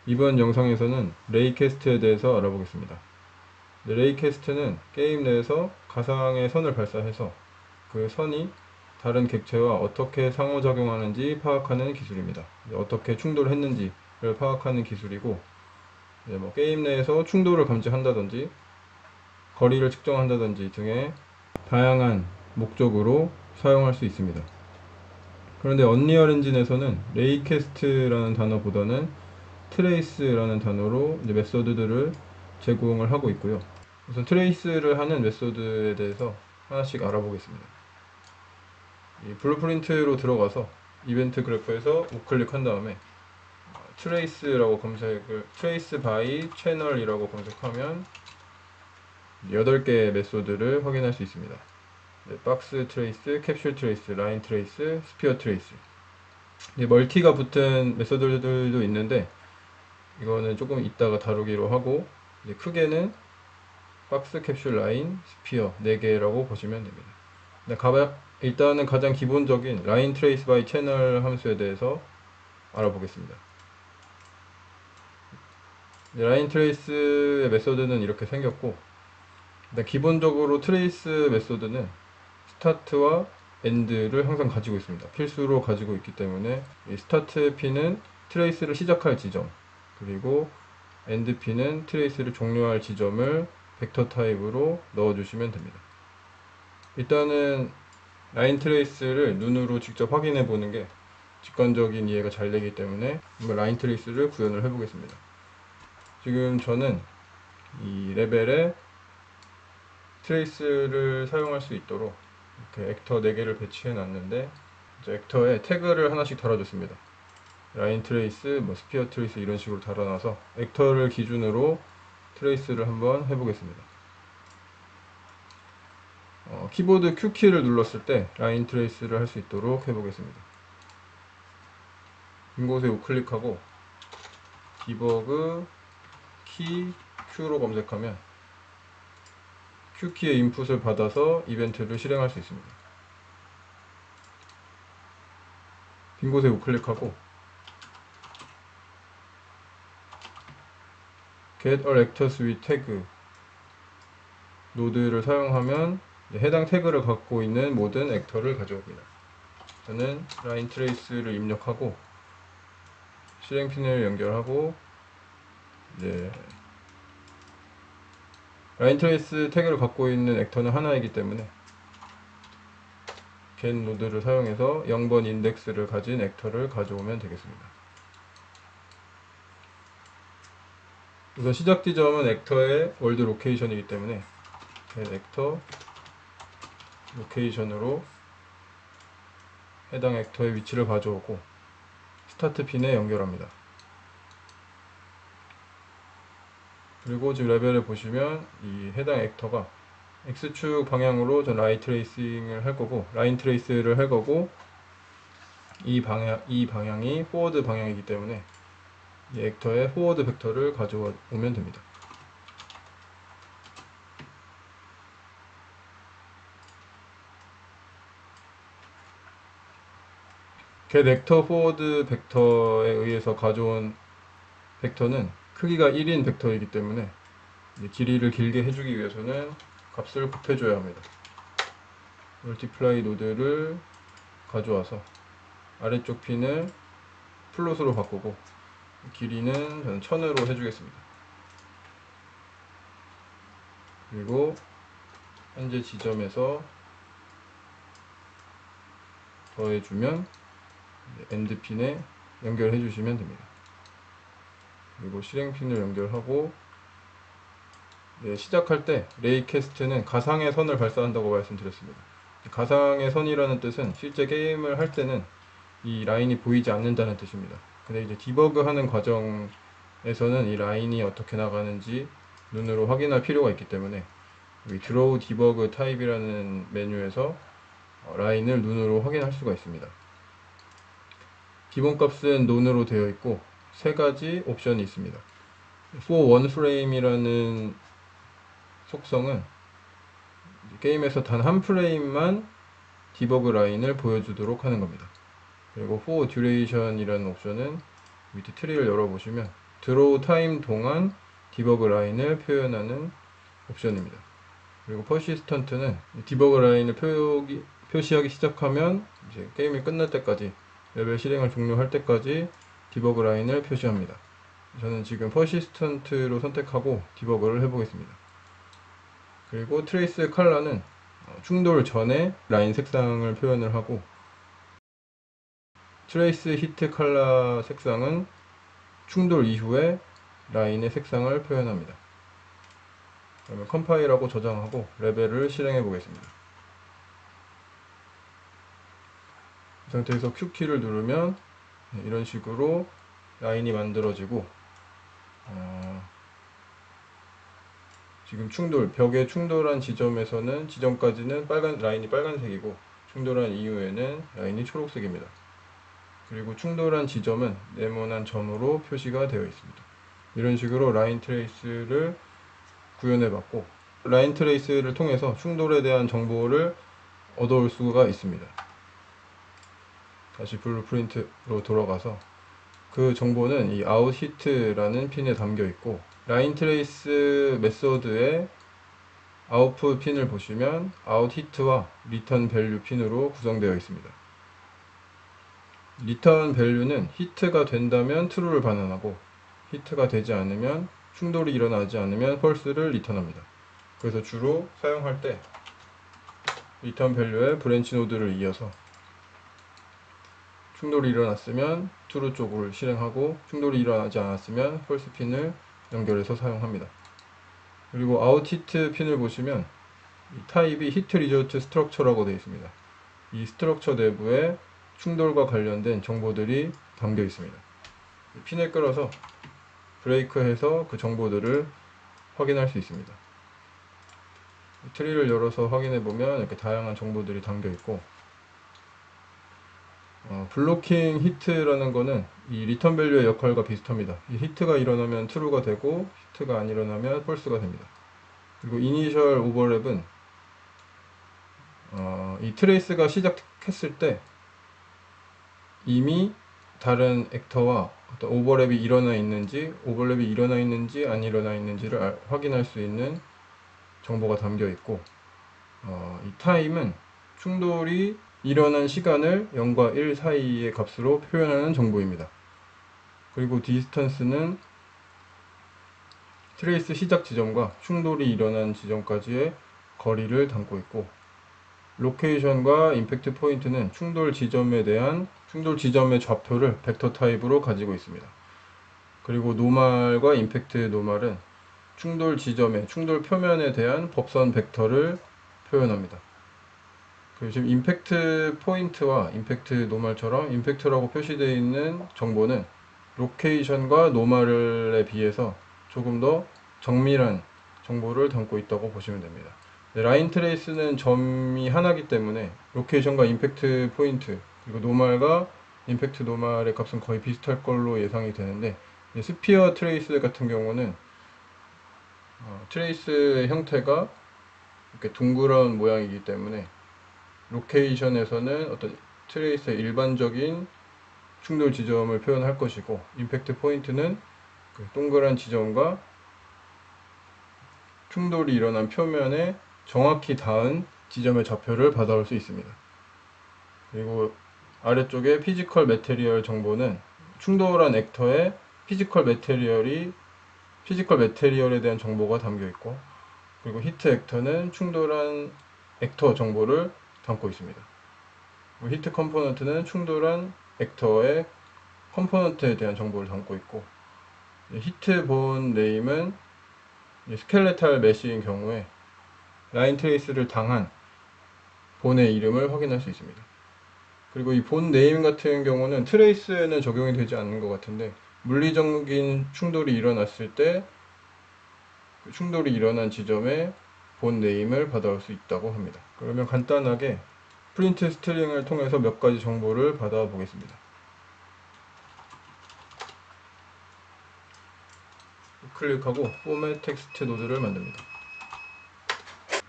이번 영상에서는 레이캐스트에 대해서 알아보겠습니다. 레이캐스트는 게임 내에서 가상의 선을 발사해서 그 선이 다른 객체와 어떻게 상호작용하는지 파악하는 기술입니다. 어떻게 충돌했는지를 파악하는 기술이고, 게임 내에서 충돌을 감지한다든지 거리를 측정한다든지 등의 다양한 목적으로 사용할 수 있습니다. 그런데 언리얼 엔진에서는 레이캐스트라는 단어보다는 트레이스라는 단어로 이제 메소드들을 제공을 하고 있고요. 우선 트레이스를 하는 메소드에 대해서 하나씩 알아보겠습니다. 이 블루프린트로 들어가서 이벤트 그래프에서 우클릭한 다음에 트레이스라고 트레이스 바이 채널이라고 검색하면 8개의 메소드를 확인할 수 있습니다. 박스 트레이스, 캡슐 트레이스, 라인 트레이스, 스피어 트레이스. 멀티가 붙은 메소드들도 있는데 이거는 조금 이따가 다루기로 하고, 크게는 박스, 캡슐, 라인, 스피어 4개라고 보시면 됩니다. 일단은 가장 기본적인 라인 트레이스 바이 채널 함수에 대해서 알아보겠습니다. 라인 트레이스의 메소드는 이렇게 생겼고, 기본적으로 트레이스 메소드는 스타트와 엔드를 항상 가지고 있습니다. 필수로 가지고 있기 때문에 이 스타트 P는 트레이스를 시작할 지점, 그리고 엔드 P는 트레이스를 종료할 지점을 벡터 타입으로 넣어주시면 됩니다. 일단은 라인 트레이스를 눈으로 직접 확인해 보는 게 직관적인 이해가 잘 되기 때문에 한번 라인 트레이스를 구현을 해 보겠습니다. 지금 저는 이 레벨에 트레이스를 사용할 수 있도록 이렇게 액터 4개를 배치해 놨는데, 이제 액터에 태그를 하나씩 달아줬습니다. 라인 트레이스, 스피어 트레이스 이런 식으로 달아놔서 액터를 기준으로 트레이스를 한번 해보겠습니다. 키보드 Q키를 눌렀을 때 라인 트레이스를 할 수 있도록 해보겠습니다. 빈 곳에 우클릭하고 디버그 키 Q로 검색하면 Q키의 인풋을 받아서 이벤트를 실행할 수 있습니다. 빈 곳에 우클릭하고 get all actors with tag 노드를 사용하면 해당 태그를 갖고 있는 모든 액터를 가져옵니다. 저는 라인 트레이스를 입력하고 실행핀을 연결하고 라인 트레이스 태그를 갖고 있는 액터는 하나이기 때문에 get 노드를 사용해서 0번 인덱스를 가진 액터를 가져오면 되겠습니다. 우선 시작 지점은 액터의 월드 로케이션이기 때문에 get 액터 로케이션으로 해당 액터의 위치를 가져오고 스타트 핀에 연결합니다. 그리고 지금 레벨을 보시면 이 해당 액터가 X축 방향으로 전 라인 트레이싱을 할 거고, 라인 트레이스를 할 거고, 이 방향이 포워드 방향이기 때문에 이 액터의 포워드 벡터를 가져오면 됩니다. get 액터 포워드 벡터에 의해서 가져온 벡터는 크기가 1인 벡터이기 때문에 길이를 길게 해주기 위해서는 값을 곱해줘야 합니다. 멀티플라이 노드를 가져와서 아래쪽 핀을 플롯으로 바꾸고 길이는 저는 1000으로 해주겠습니다. 그리고 현재 지점에서 더해주면 엔드 핀에 연결해 주시면 됩니다. 그리고 실행 핀을 연결하고, 시작할 때 레이캐스트는 가상의 선을 발사한다고 말씀드렸습니다. 가상의 선이라는 뜻은 실제 게임을 할 때는 이 라인이 보이지 않는다는 뜻입니다. 근데 이제 디버그 하는 과정에서는 이 라인이 어떻게 나가는지 눈으로 확인할 필요가 있기 때문에 여기 드로우 디버그 타입이라는 메뉴에서 라인을 눈으로 확인할 수가 있습니다. 기본값은 논으로 되어 있고 3가지 옵션이 있습니다. for one frame이라는 속성은 게임에서 단 한 프레임만 디버그 라인을 보여주도록 하는 겁니다. 그리고 for duration이라는 옵션은 밑에 트리를 열어보시면 드로우 타임 동안 디버그 라인을 표현하는 옵션입니다. 그리고 퍼시스턴트는 디버그 라인을 표시하기 시작하면 이제 게임이 끝날 때까지, 레벨 실행을 종료할 때까지 디버그 라인을 표시합니다. 저는 지금 퍼시스턴트로 선택하고 디버그를 해보겠습니다. 그리고 트레이스 컬러는 충돌 전에 라인 색상을 표현을 하고, 트레이스 히트 컬러 색상은 충돌 이후에 라인의 색상을 표현합니다. 그러면 컴파일하고 저장하고 레벨을 실행해 보겠습니다. 이 상태에서 Q키를 누르면 이런 식으로 라인이 만들어지고, 지금 벽에 충돌한 지점에서는 지점까지는 라인이 빨간색이고, 충돌한 이후에는 라인이 초록색입니다. 그리고 충돌한 지점은 네모난 점으로 표시가 되어 있습니다. 이런 식으로 라인 트레이스를 구현해 봤고, 라인 트레이스를 통해서 충돌에 대한 정보를 얻어올 수가 있습니다. 다시 블루프린트로 돌아가서 그 정보는 이 outHit라는 핀에 담겨 있고, 라인 트레이스 메소드의 아웃풋 핀을 보시면 outHit와 return value 핀으로 구성되어 있습니다. return value는 히트가 된다면 true를 반환하고, 히트가 되지 않으면, 충돌이 일어나지 않으면 false를 리턴합니다. 그래서 주로 사용할 때 return value의 브랜치 노드를 이어서 충돌이 일어났으면 true 쪽을 실행하고, 충돌이 일어나지 않았으면 false 핀을 연결해서 사용합니다. 그리고 outHit 핀을 보시면 이 타입이 hit result structure라고 되어 있습니다. 이 스트럭처 내부에 충돌과 관련된 정보들이 담겨 있습니다. 핀을 끌어서 브레이크해서 그 정보들을 확인할 수 있습니다. 트리를 열어서 확인해 보면 이렇게 다양한 정보들이 담겨 있고, 블로킹 히트라는 거는 이 리턴 밸류의 역할과 비슷합니다. 이 히트가 일어나면 true가 되고, 히트가 안 일어나면 false가 됩니다. 그리고 이니셜 오버랩은 이 트레이스가 시작했을 때 이미 다른 액터와 어떤 오버랩이 일어나 있는지 안 일어나 있는지를 확인할 수 있는 정보가 담겨 있고, 이 타임은 충돌이 일어난 시간을 0과 1 사이의 값으로 표현하는 정보입니다. 그리고 디스턴스는 트레이스 시작 지점과 충돌이 일어난 지점까지의 거리를 담고 있고, 로케이션과 임팩트 포인트는 충돌 지점의 좌표를 벡터 타입으로 가지고 있습니다. 그리고 노말과 임팩트 노말은 충돌 표면에 대한 법선 벡터를 표현합니다. 그리고 지금 임팩트 포인트와 임팩트 노말처럼 임팩트라고 표시되어 있는 정보는 로케이션과 노말에 비해서 조금 더 정밀한 정보를 담고 있다고 보시면 됩니다. 라인 트레이스는 점이 하나이기 때문에 로케이션과 임팩트 포인트, 그리고 노말과 임팩트 노말의 값은 거의 비슷할 걸로 예상이 되는데, 스피어 트레이스 같은 경우는 트레이스의 형태가 이렇게 둥그런 모양이기 때문에 로케이션에서는 어떤 트레이스의 일반적인 충돌 지점을 표현할 것이고, 임팩트 포인트는 그 동그란 지점과 충돌이 일어난 표면에 정확히 닿은 지점의 좌표를 받아올 수 있습니다. 그리고 아래쪽에 피지컬 매테리얼 정보는 충돌한 액터의 피지컬 매테리얼에 대한 정보가 담겨 있고, 그리고 히트 액터는 충돌한 액터 정보를 담고 있습니다. 히트 컴포넌트는 충돌한 액터의 컴포넌트에 대한 정보를 담고 있고, 히트 본 네임은 스켈레탈 메시인 경우에 라인 트레이스를 당한 본의 이름을 확인할 수 있습니다. 그리고 이 본 네임 같은 경우는 트레이스에는 적용이 되지 않는 것 같은데, 물리적인 충돌이 일어났을 때 그 충돌이 일어난 지점에 본 네임을 받아올 수 있다고 합니다. 그러면 간단하게 프린트 스트링을 통해서 몇 가지 정보를 받아 보겠습니다. 클릭하고 포맷 텍스트 노드를 만듭니다.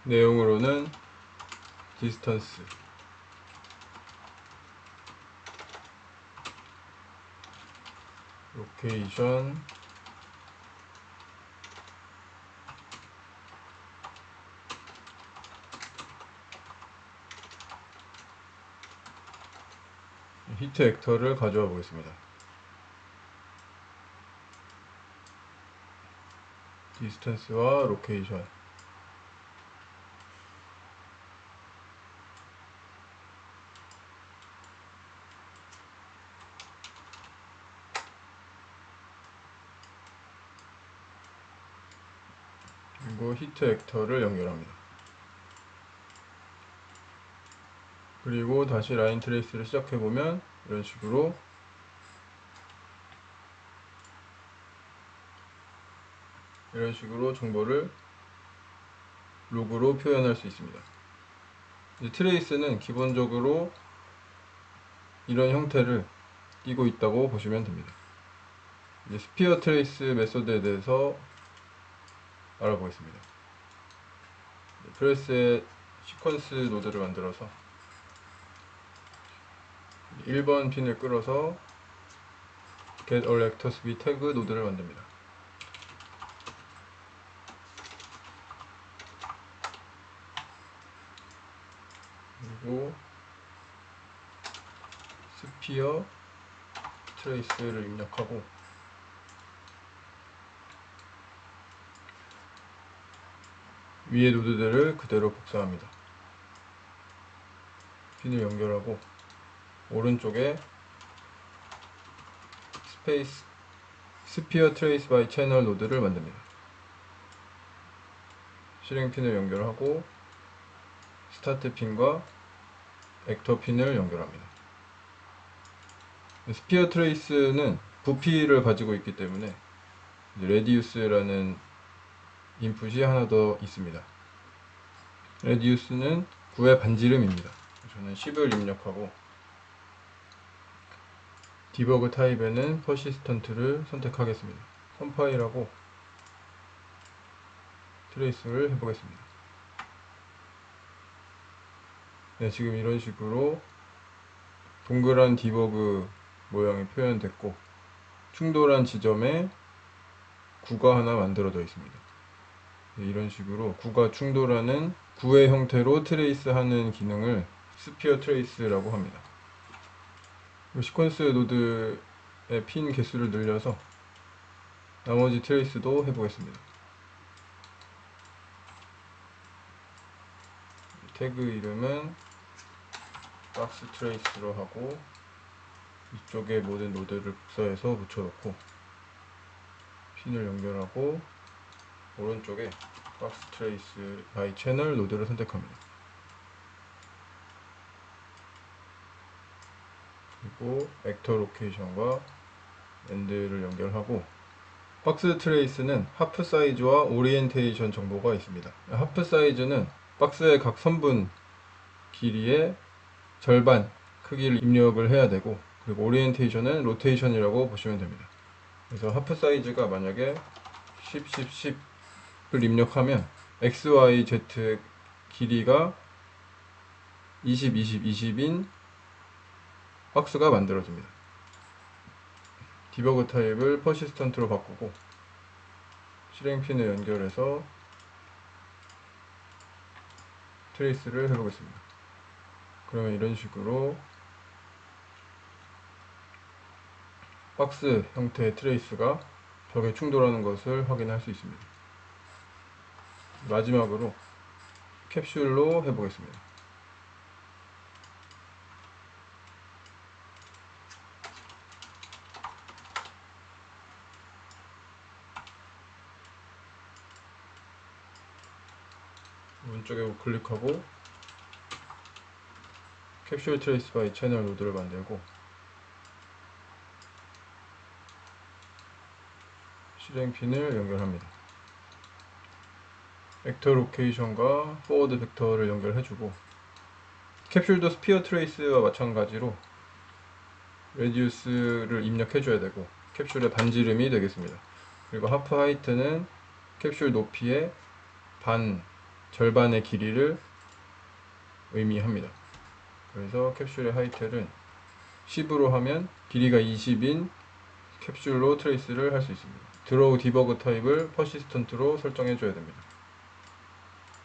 내용으로는 디스턴스, 로케이션, 히트 액터를 가져와 보겠습니다. 디스턴스와 로케이션, 그리고 히트 액터를 연결합니다. 그리고 다시 라인 트레이스를 시작해보면 이런 식으로 정보를 로그로 표현할 수 있습니다. 이제 트레이스는 기본적으로 이런 형태를 띄고 있다고 보시면 됩니다. 이제 스피어 트레이스 메소드에 대해서 알아보겠습니다. 프레스에 시퀀스 노드를 만들어서 1번 핀을 끌어서 get all actors v 태그 노드를 만듭니다. 그리고 스피어 트레이스를 입력하고 위의 노드들을 그대로 복사합니다. 핀을 연결하고 오른쪽에 스피어 트레이스 바이 채널 노드를 만듭니다. 실행 핀을 연결하고 스타트 핀과 액터 핀을 연결합니다. 스피어 트레이스는 부피를 가지고 있기 때문에 레디우스라는 인풋이 하나 더 있습니다. 레디우스는 9의 반지름입니다. 저는 10을 입력하고 디버그 타입에는 퍼시스턴트를 선택하겠습니다. 컴파일하고 트레이스를 해보겠습니다. 네, 지금 이런 식으로 동그란 디버그 모양이 표현됐고 충돌한 지점에 구가 하나 만들어져 있습니다. 네, 이런 식으로 구가 충돌하는 구의 형태로 트레이스하는 기능을 스피어 트레이스라고 합니다. 시퀀스 노드의 핀 개수를 늘려서 나머지 트레이스도 해보겠습니다. 태그 이름은 박스 트레이스로 하고 이쪽에 모든 노드를 복사해서 붙여놓고 핀을 연결하고 오른쪽에 박스 트레이스 바이 채널 노드를 선택합니다. 그리고 액터 로케이션과 엔드를 연결하고 박스 트레이스는 하프 사이즈와 오리엔테이션 정보가 있습니다. 하프 사이즈는 박스의 각 선분 길이의 절반 크기를 입력을 해야 되고 그리고 오리엔테이션은 로테이션이라고 보시면 됩니다. 그래서 하프 사이즈가 만약에 10, 10, 10을 입력하면 X, Y, Z 길이가 20, 20, 20인 박스가 만들어집니다. 디버그 타입을 퍼시스턴트로 바꾸고 실행핀을 연결해서 트레이스를 해보겠습니다. 그러면 이런 식으로 박스 형태의 트레이스가 벽에 충돌하는 것을 확인할 수 있습니다. 마지막으로 캡슐로 해보겠습니다. 오른쪽에 우클릭하고 캡슐 트레이스 바이 채널 노드를 만들고 실행핀을 연결합니다. 벡터 로케이션과 포워드 벡터를 연결해주고 캡슐도 스피어 트레이스와 마찬가지로 레디우스를 입력해줘야 되고 캡슐의 반지름이 되겠습니다. 그리고 하프 하이트는 캡슐 높이의 절반의 길이를 의미합니다. 그래서 캡슐의 하이트를 10으로 하면 길이가 20인 캡슐로 트레이스를 할 수 있습니다. 드로우 디버그 타입을 퍼시스턴트로 설정해 줘야 됩니다.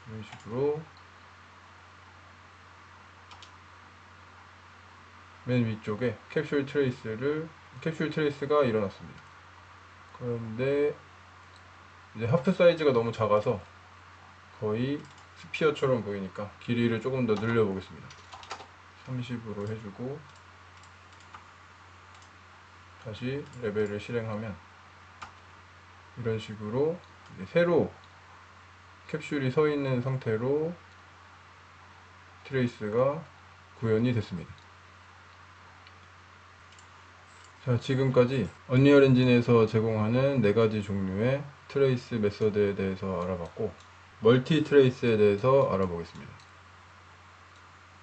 이런 식으로 맨 위쪽에 캡슐 트레이스가 일어났습니다. 그런데 이제 하프 사이즈가 너무 작아서 거의 스피어처럼 보이니까 길이를 조금 더 늘려 보겠습니다. 30으로 해주고 다시 레벨을 실행하면 이런 식으로 이제 새로 캡슐이 서 있는 상태로 트레이스가 구현이 됐습니다. 자, 지금까지 언리얼 엔진에서 제공하는 4가지 종류의 트레이스 메서드에 대해서 알아봤고, 멀티 트레이스에 대해서 알아보겠습니다.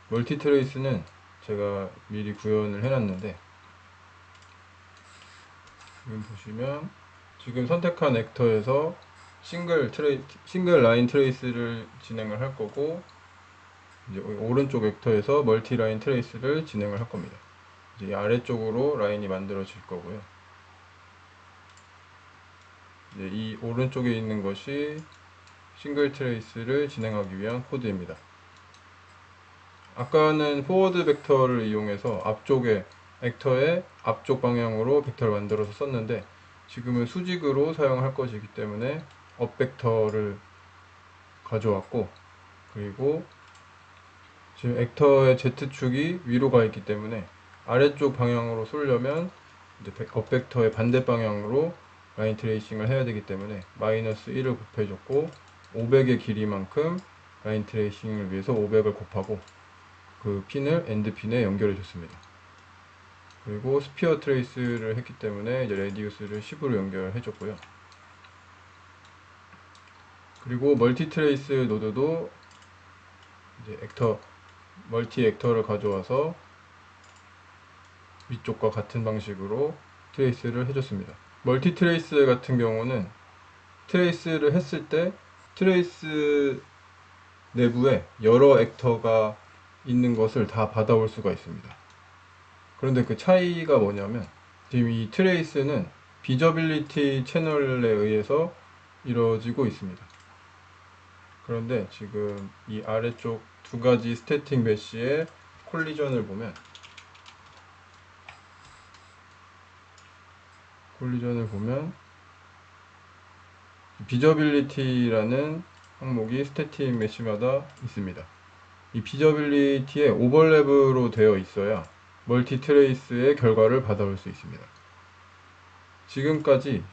멀티 트레이스는 제가 미리 구현을 해놨는데, 지금 보시면 지금 선택한 액터에서 싱글 라인 트레이스를 진행을 할 거고, 이제 오른쪽 액터에서 멀티 라인 트레이스를 진행을 할 겁니다. 이제 아래쪽으로 라인이 만들어질 거고요. 이제 이 오른쪽에 있는 것이 싱글 트레이스를 진행하기 위한 코드입니다. 아까는 포워드 벡터를 이용해서 앞쪽에 액터의 앞쪽 방향으로 벡터를 만들어서 썼는데, 지금은 수직으로 사용할 것이기 때문에 업 벡터를 가져왔고, 그리고 지금 액터의 Z축이 위로 가 있기 때문에 아래쪽 방향으로 쏠려면 이제 업 벡터의 반대 방향으로 라인 트레이싱을 해야 되기 때문에 마이너스 1을 곱해줬고, 500의 길이만큼 라인 트레이싱을 위해서 500을 곱하고 그 핀을 엔드 핀에 연결해 줬습니다. 그리고 스피어 트레이스를 했기 때문에 이제 레디우스를 10으로 연결해 줬고요. 그리고 멀티 트레이스 노드도 이제 멀티 액터를 가져와서 위쪽과 같은 방식으로 트레이스를 해줬습니다. 멀티 트레이스 같은 경우는 트레이스를 했을 때 트레이스 내부에 여러 액터가 있는 것을 다 받아올 수가 있습니다. 그런데 그 차이가 뭐냐면, 지금 이 트레이스는 비저빌리티 채널에 의해서 이루어지고 있습니다. 그런데 지금 이 아래쪽 2가지 스태틱 메쉬의 콜리전을 보면 비저빌리티라는 항목이 스태틱 메쉬마다 있습니다. 이 비저빌리티에 오버랩으로 되어 있어야 멀티 트레이스의 결과를 받아올 수 있습니다. 지금까지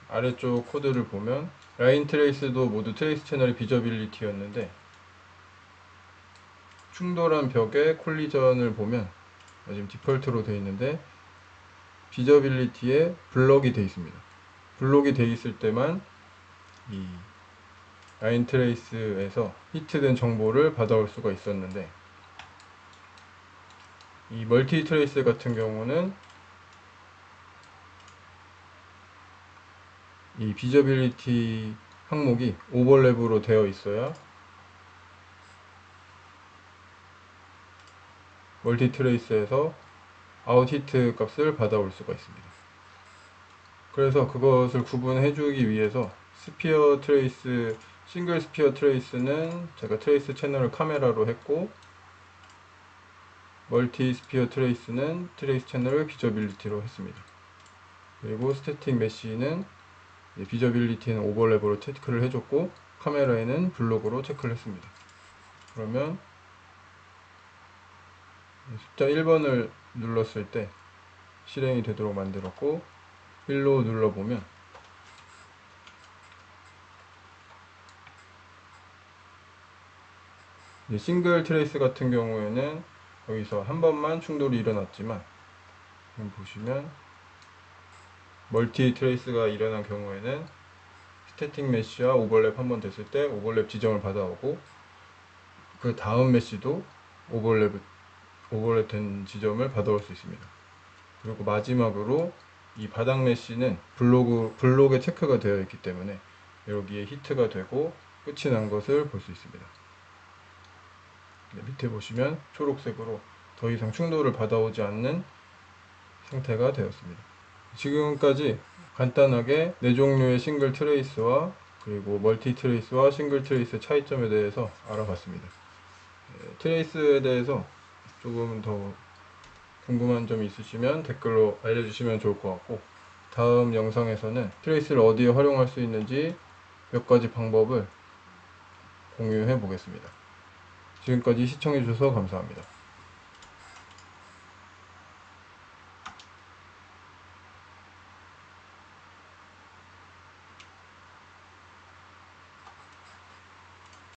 아래쪽 코드를 보면 라인 트레이스도 모두 트레이스 채널이 비저빌리티였는데, 충돌한 벽의 콜리전을 보면 지금 디폴트로 되어 있는데 비저빌리티에 블럭이 되어 있습니다. 블록이 되어 있을 때만 이 라인 트레이스에서 히트된 정보를 받아올 수가 있었는데, 이 멀티 트레이스 같은 경우는 이 비저빌리티 항목이 오버랩으로 되어 있어야 멀티 트레이스에서 아웃 히트 값을 받아올 수가 있습니다. 그래서 그것을 구분해 주기 위해서 싱글 스피어 트레이스는 제가 트레이스 채널을 카메라로 했고, 멀티 스피어 트레이스는 트레이스 채널을 비저빌리티로 했습니다. 그리고 스태틱 메쉬는 비저빌리티는 오버랩으로 체크를 해줬고, 카메라에는 블록으로 체크를 했습니다. 그러면 숫자 1번을 눌렀을 때 실행이 되도록 만들었고, 1로 눌러보면 싱글 트레이스 같은 경우에는 여기서 한 번만 충돌이 일어났지만, 지금 보시면 멀티 트레이스가 일어난 경우에는 스태틱 메쉬와 오버랩 한 번 됐을 때 오버랩 지점을 받아오고, 그 다음 메쉬도 오버랩 된 지점을 받아올 수 있습니다. 그리고 마지막으로 이 바닥 메쉬는 블록에 체크가 되어 있기 때문에 여기에 히트가 되고 끝이 난 것을 볼 수 있습니다. 밑에 보시면 초록색으로 더 이상 충돌을 받아오지 않는 상태가 되었습니다. 지금까지 간단하게 4종류의 싱글 트레이스와 그리고 멀티 트레이스와 싱글 트레이스의 차이점에 대해서 알아봤습니다. 트레이스에 대해서 조금 더 궁금한 점 있으시면 댓글로 알려주시면 좋을 것 같고, 다음 영상에서는 트레이스를 어디에 활용할 수 있는지 몇 가지 방법을 공유해 보겠습니다. 지금까지 시청해 주셔서 감사합니다.